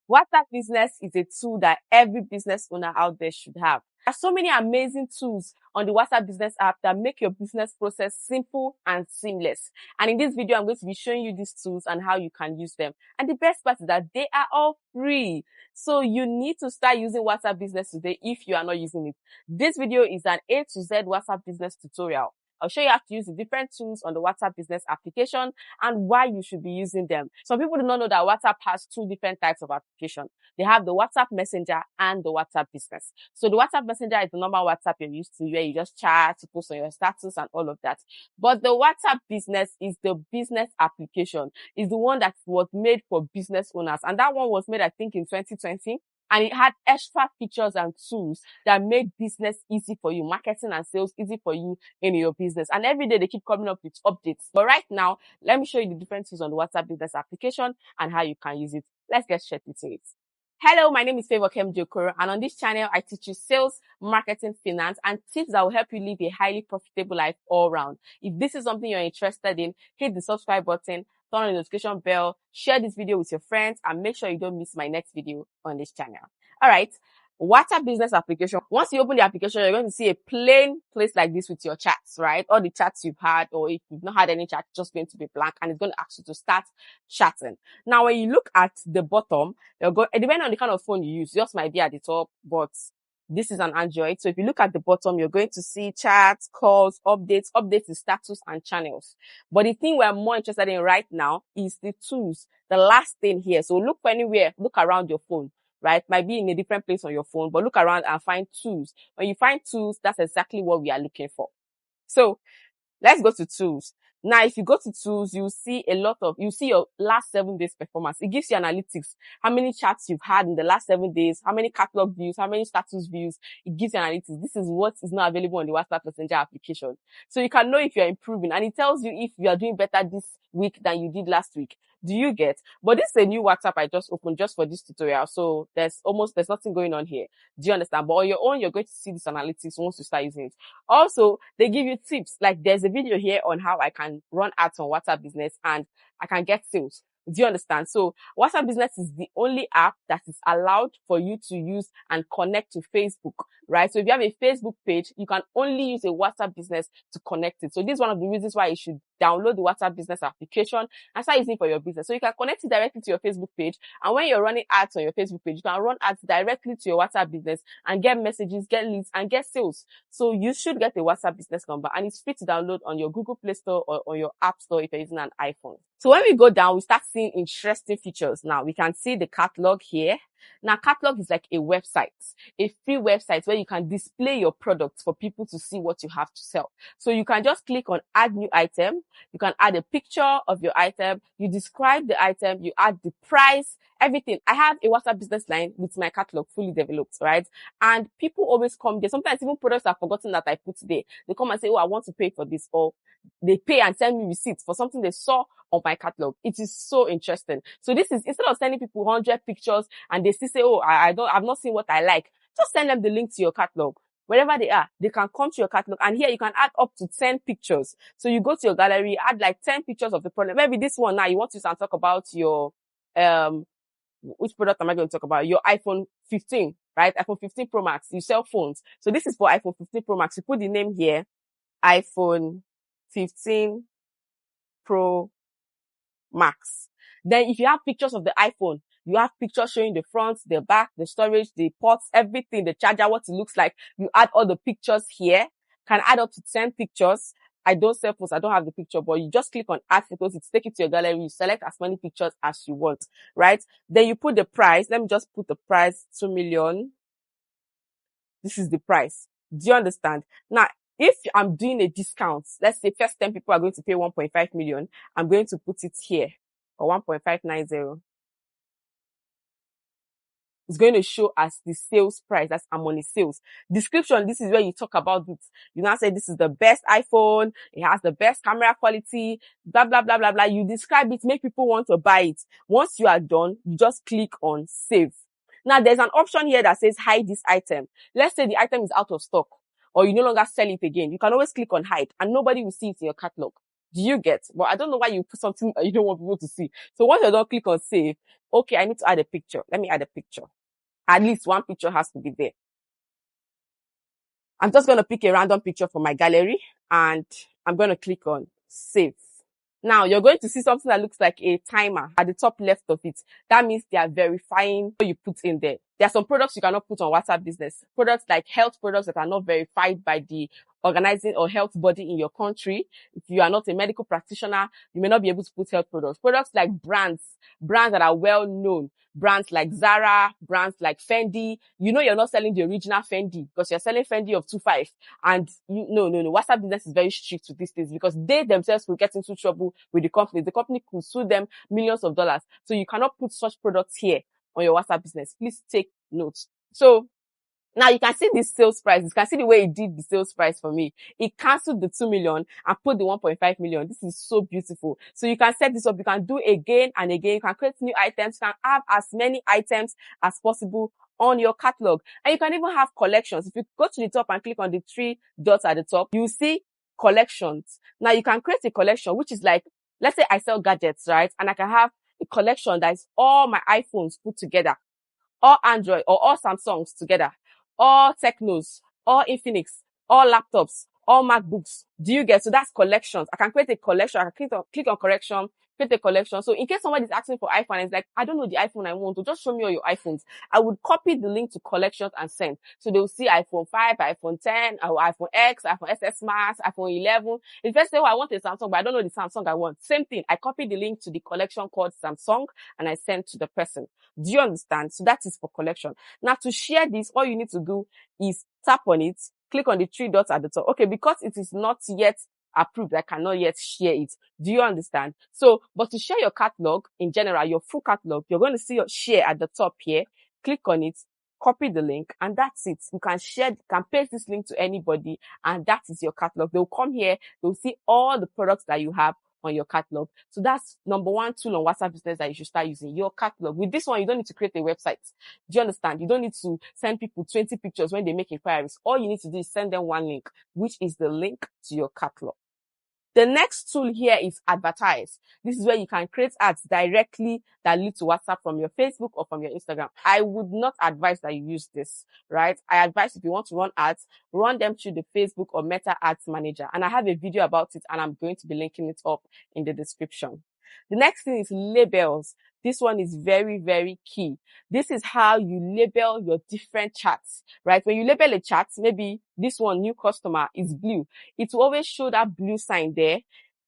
WhatsApp Business is a tool that every business owner out there should have. There are so many amazing tools on the WhatsApp Business app that make your business process simple and seamless. And in this video, I'm going to be showing you these tools and how you can use them. And the best part is that they are all free. So you need to start using WhatsApp Business today if you are not using it. This video is an A to Z WhatsApp Business tutorial. I'll show you how to use the different tools on the WhatsApp Business application and why you should be using them. Some people do not know that WhatsApp has two different types of application. They have the WhatsApp Messenger and the WhatsApp Business. So the WhatsApp Messenger is the normal WhatsApp you're used to, where you just chat, post on your status and all of that. But the WhatsApp Business is the business application. It's the one that was made for business owners. And that one was made, I think, in 2020. And it had extra features and tools that made business easy for you, marketing and sales easy for you in your business. And every day they keep coming up with updates. But right now, let me show you the different tools on the WhatsApp Business application and how you can use it. Let's get straight into it. Hello, my name is Favour Kemjii Okoro, and on this channel, I teach you sales, marketing, finance, and tips that will help you live a highly profitable life all around. If this is something you're interested in, hit the subscribe button, turn on the notification bell, share this video with your friends, and make sure you don't miss my next video on this channel. All right. WhatsApp Business application. Once you open the application, you're going to see a plain place like this with your chats, right? All the chats you've had, or if you've not had any chat, just going to be blank, and it's going to ask you to start chatting. Now, when you look at the bottom, depending on the kind of phone you use, yours might be at the top, but this is an Android. So if you look at the bottom, you're going to see chats, calls, updates in status and channels. But the thing we're more interested in right now is the tools, the last thing here. So look for anywhere, look around your phone, right? Might be in a different place on your phone, but look around and find tools. When you find tools, that's exactly what we are looking for. So let's go to tools. Now, if you go to tools, you see your last 7 days performance. It gives you analytics, how many chats you've had in the last 7 days, how many catalog views, how many status views. It gives you analytics. This is what is not available on the WhatsApp Messenger application. So you can know if you're improving, and it tells you if you are doing better this week than you did last week. Do you get? But this is a new WhatsApp I just opened just for this tutorial. So there's nothing going on here. Do you understand? But on your own, you're going to see this analytics once you start using it. Also, they give you tips. Like there's a video here on how I can run ads on WhatsApp Business and I can get sales. Do you understand? So WhatsApp Business is the only app that is allowed for you to use and connect to Facebook, right? So if you have a Facebook page, you can only use a WhatsApp Business to connect it. So this is one of the reasons why you should download the WhatsApp Business application and start using it for your business. So you can connect it directly to your Facebook page. And when you're running ads on your Facebook page, you can run ads directly to your WhatsApp Business and get messages, get leads, and get sales. So you should get a WhatsApp Business number, and it's free to download on your Google Play Store or on your App Store if you're using an iPhone. So when we go down, we start seeing interesting features. Now we can see the catalog here. Now, catalog is like a website, a free website where you can display your products for people to see what you have to sell. So you can just click on add new item. You can add a picture of your item. You describe the item. You add the price, everything. I have a WhatsApp Business line with my catalog fully developed, right? And people always come there. Sometimes even products I've forgotten that I put there. They come and say, oh, I want to pay for this, or they pay and send me receipts for something they saw on my catalog. It is so interesting. So this is, instead of sending people 100 pictures and they still say, oh, I've not seen what I like, just send them the link to your catalog. Wherever they are, they can come to your catalog, and here you can add up to 10 pictures. So you go to your gallery, add like 10 pictures of the product. Maybe this one now, you want to talk about your, which product am I going to talk about? Your iPhone 15, right? iPhone 15 Pro Max. You sell phones. So this is for iPhone 15 Pro Max. You put the name here, iPhone 15 Pro Max. Then if you have pictures of the iPhone, you have pictures showing the front, the back, the storage, the ports, everything, the charger, what it looks like. You add all the pictures here. Can add up to 10 pictures. I don't sell photos, I don't have the picture, but you just click on add photos, it takes you to your gallery, you select as many pictures as you want, right? Then you put the price. Let me just put the price, 2 million. This is the price. Do you understand? Now, if I'm doing a discount, let's say first 10 people are going to pay 1.5 million, I'm going to put it here, or 1.590. It's going to show as the sales price. That's Harmony sales. Description, this is where you talk about it. You now say this is the best iPhone, it has the best camera quality, blah, blah, blah, blah, blah. You describe it, make people want to buy it. Once you are done, you just click on save. Now, there's an option here that says hide this item. Let's say the item is out of stock, or you no longer sell it again. You can always click on hide, and nobody will see it in your catalog. Do you get? But I don't know why you put something that you don't want people to see. So once you're done, click on save. Okay, I need to add a picture. Let me add a picture. At least one picture has to be there. I'm just going to pick a random picture from my gallery and I'm going to click on save. Now you're going to see something that looks like a timer at the top left of it. That means they are verifying what you put in there. There are some products you cannot put on WhatsApp Business. Products like health products that are not verified by the organizing or health body in your country. If you are not a medical practitioner, you may not be able to put health products. Products like brands that are well known. Brands like Zara, brands like Fendi. You know you're not selling the original Fendi because you're selling Fendi of 2.5. And no. WhatsApp Business is very strict with these things because they themselves will get into trouble with the company. The company could sue them millions of dollars. So you cannot put such products here on your WhatsApp Business. Please take notes. So now you can see the sales price. You can see the way it did the sales price for me. It canceled the 2 million and put the 1.5 million. This is so beautiful. So you can set this up. You can do again and again. You can create new items. You can have as many items as possible on your catalog. And you can even have collections. If you go to the top and click on the 3 dots at the top, you see collections. Now you can create a collection, which is like, let's say I sell gadgets, right? And I can have a collection that is all my iPhones put together, all Android or all Samsungs together, all Technos, all Infinix, all laptops, all MacBooks. Do you get? So that's collections. I can create a collection. I can click on correction, create a collection. So in case somebody is asking for iPhone and it's like, I don't know the iPhone I want, to just show me all your iPhones. I would copy the link to collections and send. So they'll see iPhone 5, iPhone 10, or iPhone X, iPhone SS Max, iPhone 11. If they say, oh, I want a Samsung, but I don't know the Samsung I want. Same thing. I copy the link to the collection called Samsung and I send to the person. Do you understand? So that is for collection. Now to share this, all you need to do is tap on it, click on the 3 dots at the top. Okay, because it is not yet approved, I cannot yet share it. Do you understand? So, but to share your catalog in general, your full catalog, you're going to see your share at the top here. Click on it, copy the link, and that's it. You can share, you can paste this link to anybody, and that is your catalog. They'll come here, they'll see all the products that you have on your catalog. So that's number 1 tool on WhatsApp Business that you should start using, your catalog. With this one, you don't need to create a website. Do you understand? You don't need to send people 20 pictures when they make inquiries. All you need to do is send them one link, which is the link to your catalog. The next tool here is advertise. This is where you can create ads directly that lead to WhatsApp from your Facebook or from your Instagram. I would not advise that you use this, right? I advise if you want to run ads, run them through the Facebook or Meta Ads Manager. And I have a video about it and I'm going to be linking it up in the description. The next thing is labels. This one is very, very key. This is how you label your different chats, right? When you label a chat, maybe this one, new customer, is blue. It will always show that blue sign there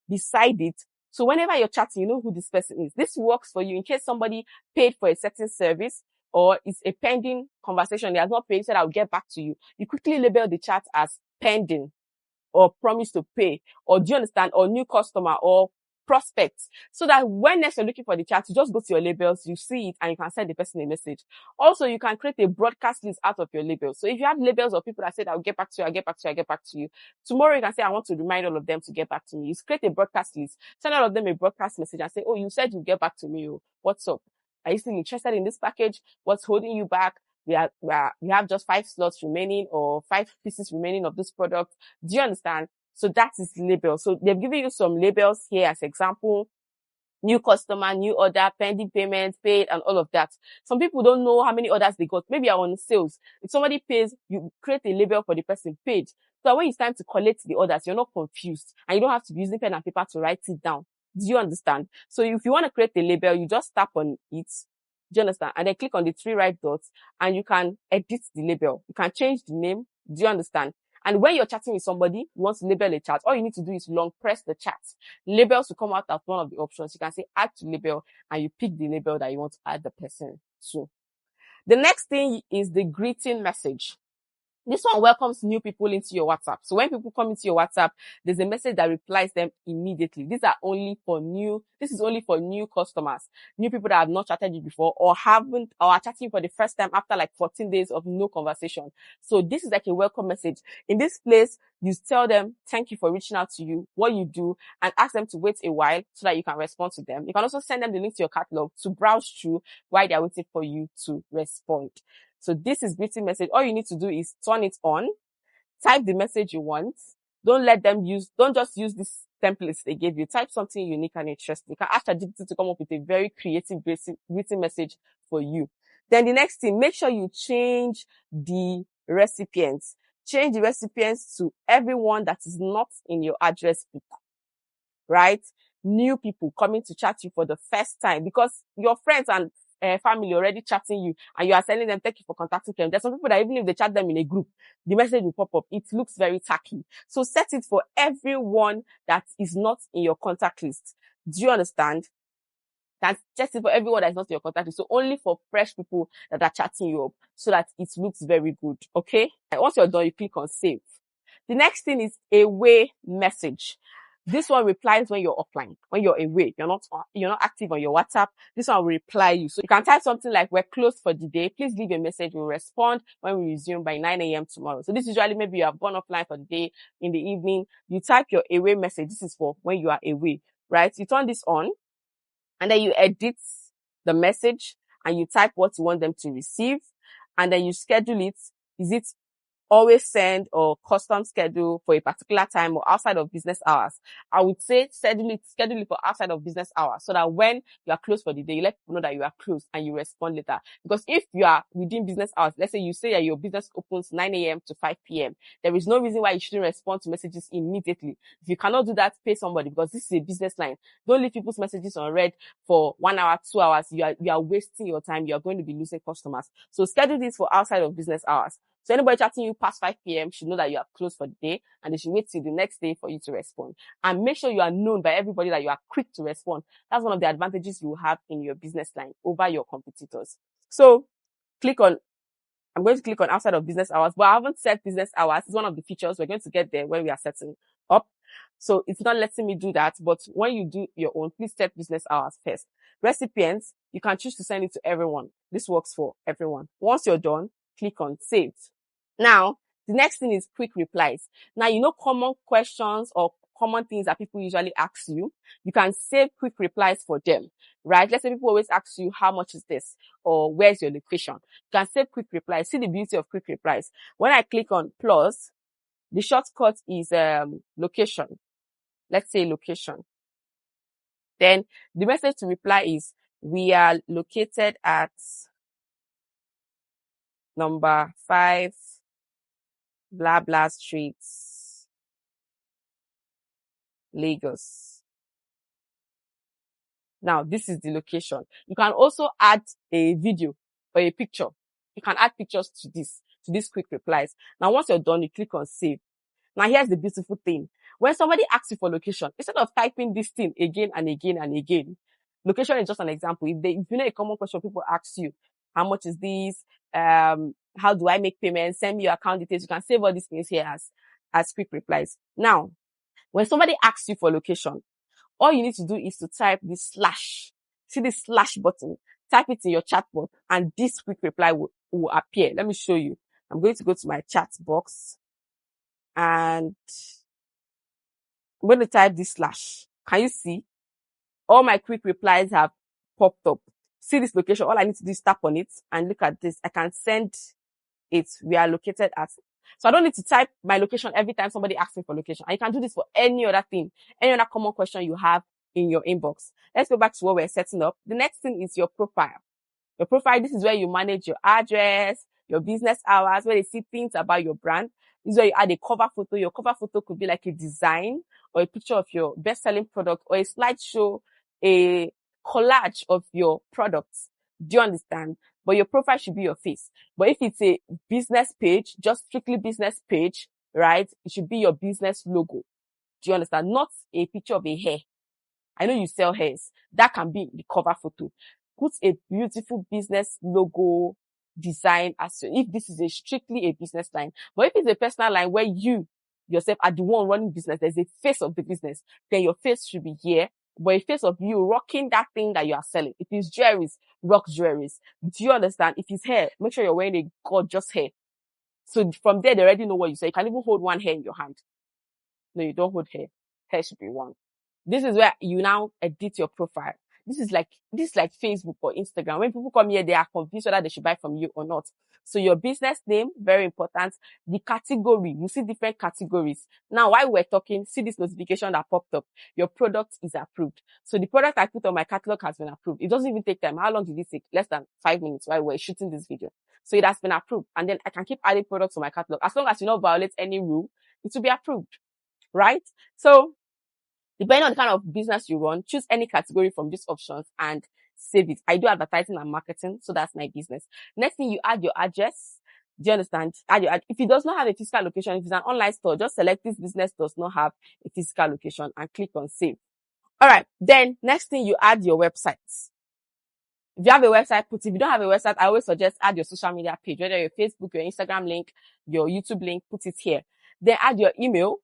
beside it. So whenever you're chatting, you know who this person is. This works for you in case somebody paid for a certain service or it's a pending conversation. They have not paid, said I'll get back to you. You quickly label the chat as pending or promise to pay, or do you understand, or new customer or prospects, so that when next you're looking for the chat, you just go to your labels, you see it, and you can send the person a message. Also, you can create a broadcast list out of your labels. So if you have labels of people that said, I'll get back to you, I'll get back to you, I'll get back to you. Tomorrow you can say, I want to remind all of them to get back to me. You create a broadcast list, send all of them a broadcast message and say, oh, you said you'll get back to me. What's up? Are you still interested in this package? What's holding you back? We have just 5 slots remaining or 5 pieces remaining of this product. Do you understand? So that is label. So they've given you some labels here as example. New customer, new order, pending payment, paid, and all of that. Some people don't know how many orders they got. Maybe you're on sales. If somebody pays, you create a label for the person paid. So when it's time to collect the orders, you're not confused. And you don't have to be using pen and paper to write it down. Do you understand? So if you want to create a label, you just tap on it. Do you understand? And then click on the 3 right dots and you can edit the label. You can change the name. Do you understand? And when you're chatting with somebody, you want to label a chat, all you need to do is long press the chat. Labels will come out as one of the options. You can say add to label and you pick the label that you want to add the person to. The next thing is the greeting message. This one welcomes new people into your WhatsApp. So when people come into your WhatsApp, there's a message that replies them immediately. This is only for new customers, new people that have not chatted you before or are chatting for the first time after like 14 days of no conversation. So this is like a welcome message. In this place, you tell them, thank you for reaching out to you, what you do, and ask them to wait a while so that you can respond to them. You can also send them the link to your catalog to browse through while they're waiting for you to respond. So this is greeting message. All you need to do is turn it on, type the message you want. Don't just use this templates they gave you. Type something unique and interesting. You can ask ChatGPT to come up with a very creative written message for you. Then the next thing, make sure you change the recipients. Change the recipients to everyone that is not in your address book, right? New people coming to chat you for the first time, because your friends and family already chatting you and you are telling them, thank you for contacting them. There's some people that even if they chat them in a group, the message will pop up. It looks very tacky. So set it for everyone that is not in your contact list. Do you understand? That's just for everyone that's not in your contact list. So only for fresh people that are chatting you up, so that it looks very good. Okay. And once you're done, you click on save. The next thing is away message. This one replies when you're offline, when you're away, you're not active on your WhatsApp. This one will reply you. So you can type something like, we're closed for the day. Please leave a message. We'll respond when we resume by 9 a.m. tomorrow. So this usually maybe you have gone offline for the day. In the evening, you type your away message. This is for when you are away, right? You turn this on and then you edit the message and you type what you want them to receive. And then you schedule it. Is it always send or custom schedule for a particular time or outside of business hours? I would say schedule it for outside of business hours, so that when you are closed for the day, you let people know that you are closed and you respond later. Because if you are within business hours, let's say you say that your business opens 9 a.m. to 5 p.m., there is no reason why you shouldn't respond to messages immediately. If you cannot do that, pay somebody, because this is a business line. Don't leave people's messages unread for 1 hour, 2 hours. You are wasting your time. You are going to be losing customers. So schedule this for outside of business hours. So anybody chatting you past 5 p.m. should know that you are closed for the day, and they should wait till the next day for you to respond. And make sure you are known by everybody that you are quick to respond. That's one of the advantages you have in your business line over your competitors. So I'm going to click on outside of business hours, but I haven't set business hours. It's one of the features. We're going to get there when we are setting up. So it's not letting me do that. But when you do your own, please set business hours first. Recipients, you can choose to send it to everyone. This works for everyone. Once you're done, click on save. Now, the next thing is quick replies. Now, common questions or common things that people usually ask you. You can save quick replies for them, right? Let's say people always ask you, how much is this? Or where's your location? You can save quick replies. See the beauty of quick replies. When I click on plus, the shortcut is location. Let's say location. Then the message to reply is, we are located at number 5, blah, blah street, Lagos. Now, this is the location. You can also add a video or a picture. You can add pictures to these quick replies. Now, once you're done, you click on save. Now, here's the beautiful thing. When somebody asks you for location, instead of typing this thing again and again and again, location is just an example. If you know a common question, people ask you, how much is this? How do I make payments? Send me your account details. You can save all these things here as quick replies. Now, when somebody asks you for location, all you need to do is to type this slash. See this slash button. Type it in your chat box and this quick reply will appear. Let me show you. I'm going to go to my chat box and I'm going to type this slash. Can you see? All my quick replies have popped up. See this location. All I need to do is tap on it and look at this. I can send it. We are located at. So I don't need to type my location every time somebody asks me for location. And you can do this for any other thing, any other common question you have in your inbox. Let's go back to what we're setting up. The next thing is your profile. Your profile, this is where you manage your address, your business hours, where they see things about your brand. This is where you add a cover photo. Your cover photo could be like a design or a picture of your best-selling product or a slideshow, a collage of your products. Do you understand? But your profile should be your face. But if it's a business page, just strictly business page, right? It should be your business logo. Do you understand? Not a picture of a hair. I know you sell hairs. That can be the cover photo. Put a beautiful business logo design if this is strictly a business line. But if it's a personal line where you yourself are the one running business, there's a face of the business, then your face should be here. But a face of you rocking that thing that you are selling. If it's jewelries, rock jewelries. Do you understand? If it's hair, make sure you're wearing a gorgeous hair. So from there, they already know what you say. You can even hold one hair in your hand. No, you don't hold hair. Hair should be one. This is where you now edit your profile. this is like Facebook or Instagram. When people come here, they are confused whether they should buy from you or not. So your business name, very important. The category, you see different categories. Now, while we're talking, see this notification that popped up. Your product is approved. So the product I put on my catalog has been approved. It doesn't even take time. How long did it take? Less than 5 minutes while we're shooting this video. So it has been approved. And then I can keep adding products to my catalog. As long as you don't violate any rule, it will be approved, right? So depending on the kind of business you run, choose any category from these options and save it. I do advertising and marketing, so that's my business. Next thing, you add your address. Do you understand? If it does not have a physical location, if it's an online store, just select this business does not have a physical location and click on save. All right. Then next thing, you add your website. If you have a website, put it. If you don't have a website, I always suggest add your social media page, whether your Facebook, your Instagram link, your YouTube link, put it here. Then add your email.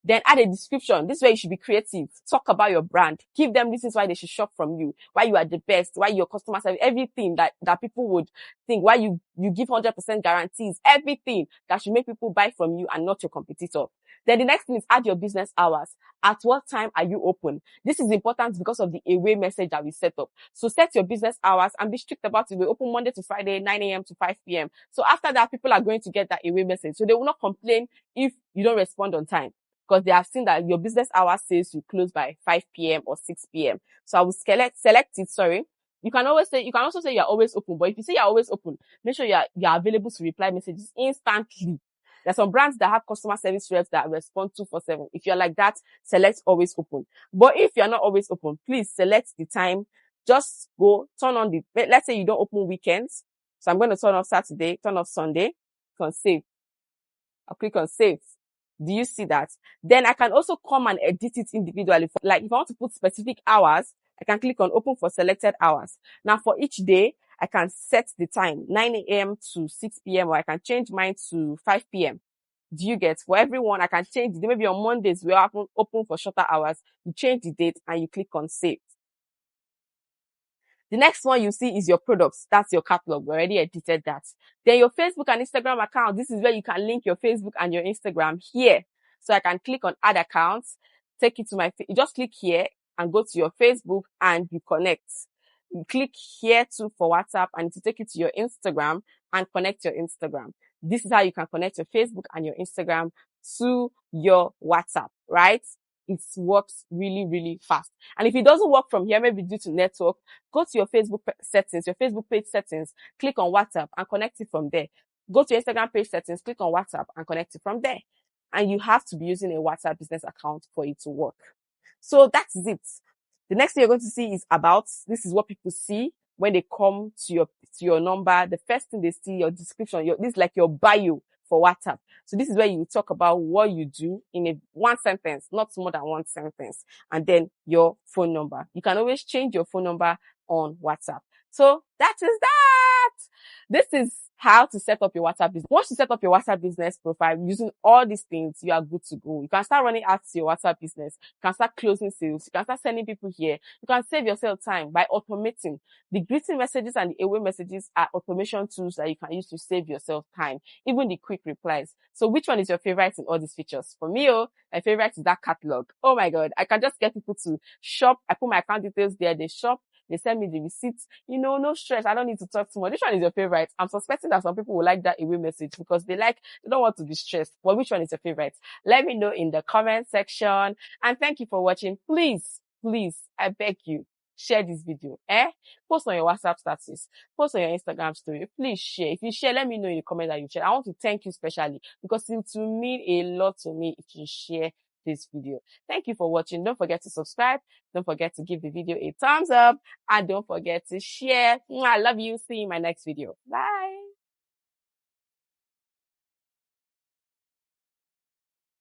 Then add a description. This is where you should be creative. Talk about your brand. Give them reasons why they should shop from you, why you are the best, why your customer service, everything that people would think, why you give 100% guarantees, everything that should make people buy from you and not your competitor. Then the next thing is add your business hours. At what time are you open? This is important because of the away message that we set up. So set your business hours and be strict about it. We open Monday to Friday, 9 a.m. to 5 p.m. So after that, people are going to get that away message. So they will not complain if you don't respond on time, because they have seen that your business hours says you close by 5 p.m. or 6 p.m. So I will select it. You can also say you're always open, but if you say you're always open, make sure you're available to reply messages instantly. There's some brands that have customer service reps that respond 24/7. If you're like that, select always open. But if you're not always open, please select the time. Just go turn on let's say you don't open weekends. So I'm going to turn off Saturday, turn off Sunday, click on save. I'll click on save. Do you see that? Then I can also come and edit it individually. Like if I want to put specific hours, I can click on open for selected hours. Now for each day, I can set the time, 9 a.m. to 6 p.m. or I can change mine to 5 p.m. Do you get? For everyone, I can change the day. Maybe on Mondays, we are open for shorter hours. You change the date and you click on save. The next one you see is your products. That's your catalog. We already edited that. Then your Facebook and Instagram account. This is where you can link your Facebook and your Instagram here. So I can click on add accounts, take it to you just click here and go to your Facebook and you connect. You click here too for WhatsApp and to take it to your Instagram and connect your Instagram. This is how you can connect your Facebook and your Instagram to your WhatsApp, right? It works really, really fast. And if it doesn't work from here, maybe due to network, go to your Facebook settings, your Facebook page settings, click on WhatsApp and connect it from there. Go to your Instagram page settings, click on WhatsApp and connect it from there. And you have to be using a WhatsApp business account for it to work. So that's it. The next thing you're going to see is this is what people see when they come to your number. The first thing they see, your description, this is like your bio for WhatsApp. So this is where you talk about what you do in one sentence, not more than one sentence, and then your phone number. You can always change your phone number on WhatsApp. So that is that. This is how to set up your WhatsApp business. Once you set up your WhatsApp business profile using all these things, you are good to go. You can start running ads to your WhatsApp business. You can start closing sales. You can start sending people here. You can save yourself time by automating. The greeting messages and the away messages are automation tools that you can use to save yourself time, even the quick replies. So which one is your favorite in all these features? For me, my favorite is that catalog. Oh my God. I can just get people to shop. I put my account details there. They shop. They send me the receipts. No stress. I don't need to talk too much. Which one is your favorite? I'm suspecting that some people will like that away message because they don't want to be stressed. But which one is your favorite? Let me know in the comment section. And thank you for watching. Please, I beg you, share this video. Post on your WhatsApp status. Post on your Instagram story. Please share. If you share, let me know in the comment that you share. I want to thank you specially because it will mean a lot to me if you share this video. Thank you for watching. Don't forget to subscribe. Don't forget to give the video a thumbs up. And don't forget to share. I love you. See you in my next video. Bye.